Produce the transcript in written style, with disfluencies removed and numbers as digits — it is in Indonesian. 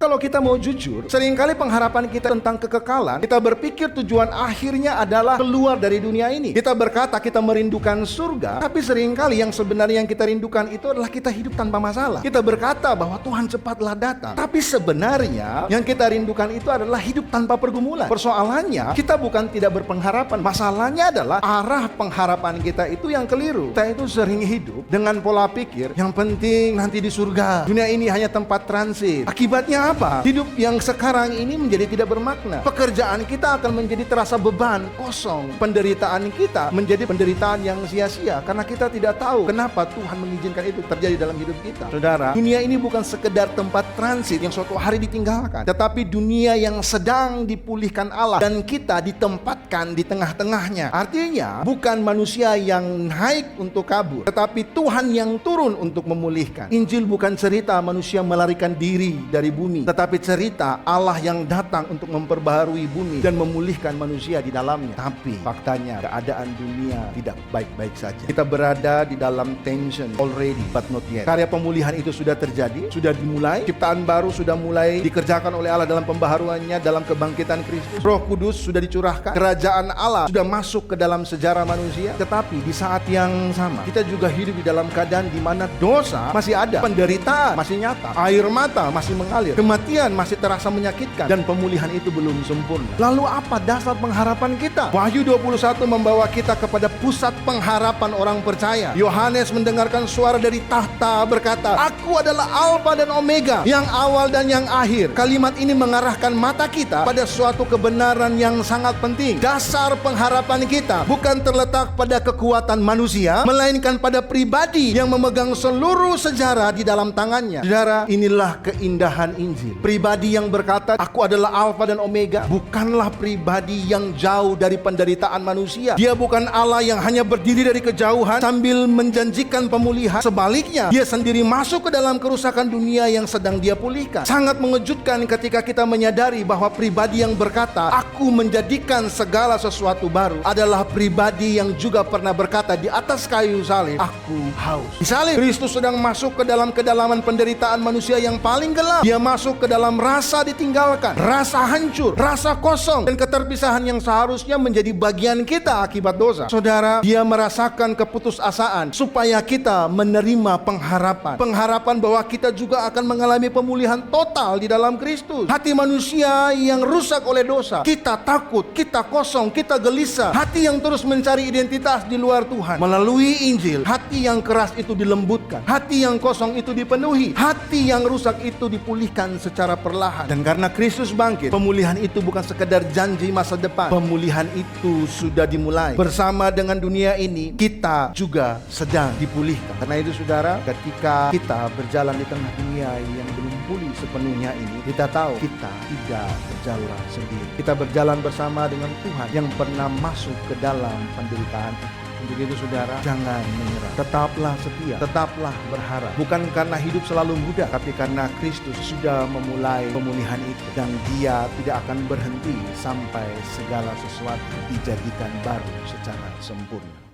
Kalau kita mau jujur, seringkali pengharapan kita tentang kekekalan, kita berpikir tujuan akhirnya adalah keluar dari dunia ini. Kita berkata kita merindukan surga, tapi seringkali yang sebenarnya yang kita rindukan itu adalah kita hidup tanpa masalah. Kita berkata bahwa Tuhan cepatlah datang, tapi sebenarnya yang kita rindukan itu adalah hidup tanpa pergumulan. Persoalannya, kita bukan tidak berpengharapan. Masalahnya adalah arah pengharapan kita itu yang keliru. Kita itu sering hidup dengan pola pikir, yang penting nanti di surga. Dunia ini hanya tempat transit. Akibatnya apa? Hidup yang sekarang ini menjadi tidak bermakna. Pekerjaan kita akan menjadi terasa beban, kosong. Penderitaan kita menjadi penderitaan yang sia-sia karena kita tidak tahu kenapa Tuhan mengizinkan itu terjadi dalam hidup kita. Saudara, dunia ini bukan sekedar tempat transit yang suatu hari ditinggalkan, tetapi dunia yang sedang dipulihkan Allah dan kita ditempatkan di tengah-tengahnya. Artinya, bukan manusia yang naik untuk kabur, tetapi Tuhan yang turun untuk memulihkan. Injil bukan cerita manusia melarikan diri dari bumi, tetapi cerita Allah yang datang untuk memperbaharui bumi dan memulihkan manusia di dalamnya. Tapi faktanya keadaan dunia tidak baik-baik saja. Kita berada di dalam tension already but not yet. Karya pemulihan itu sudah terjadi, sudah dimulai. Ciptaan baru sudah mulai dikerjakan oleh Allah dalam pembaharuannya, dalam kebangkitan Kristus. Roh Kudus sudah dicurahkan. Kerajaan Allah sudah masuk ke dalam sejarah manusia. Tetapi di saat yang sama, kita juga hidup di dalam keadaan di mana dosa masih ada, penderitaan masih nyata, air mata masih mengalir, kematian masih terasa menyakitkan, dan pemulihan itu belum sempurna. Lalu apa dasar pengharapan kita? Wahyu 21 membawa kita kepada pusat pengharapan orang percaya. Yohanes mendengarkan suara dari tahta berkata, "Aku adalah Alfa dan Omega, yang awal dan yang akhir." Kalimat ini mengarahkan mata kita pada suatu kebenaran yang sangat penting. Dasar pengharapan kita bukan terletak pada kekuatan manusia, melainkan pada pribadi yang memegang seluruh sejarah di dalam tangannya. Saudara, inilah keindahan Injil. Pribadi yang berkata, "Aku adalah Alfa dan Omega," bukanlah pribadi yang jauh dari penderitaan manusia. Dia bukan Allah yang hanya berdiri dari kejauhan sambil menjanjikan pemulihan. Sebaliknya, dia sendiri masuk ke dalam kerusakan dunia yang sedang dia pulihkan. Sangat mengejutkan ketika kita menyadari bahwa pribadi yang berkata, "Aku menjadikan segala sesuatu baru," adalah pribadi yang juga pernah berkata di atas kayu salib, "Aku haus." Di salib, Kristus sedang masuk ke dalam kedalaman penderitaan manusia yang paling gelap. Dia masuk ke dalam rasa ditinggalkan, rasa hancur, rasa kosong, dan keterpisahan yang seharusnya menjadi bagian kita akibat dosa. Saudara, dia merasakan keputusasaan supaya kita menerima pengharapan. Pengharapan bahwa kita juga akan mengalami pemulihan total di dalam Kristus. Hati manusia yang rusak oleh dosa, kita takut, kita kosong, kita gelisah. Hati yang terus mencari identitas di luar Tuhan. Melalui Injil, hati yang keras itu dilembutkan, hati yang kosong itu dipenuhi, hati yang rusak itu dipulihkan secara perlahan. Dan karena Kristus bangkit, pemulihan itu bukan sekedar janji masa depan. Pemulihan itu sudah dimulai. Bersama dengan dunia ini, kita juga sedang dipulihkan. Karena itu saudara, ketika kita berjalan di tengah dunia yang belum pulih sepenuhnya ini, kita tahu kita tidak berjalan sendiri. Kita berjalan bersama dengan Tuhan yang pernah masuk ke dalam penderitaan itu. Untuk itu saudara, jangan menyerah. Tetaplah setia, tetaplah berharap. Bukan karena hidup selalu mudah, tapi karena Kristus sudah memulai pemulihan itu. Dan dia tidak akan berhenti sampai segala sesuatu dijadikan baru secara sempurna.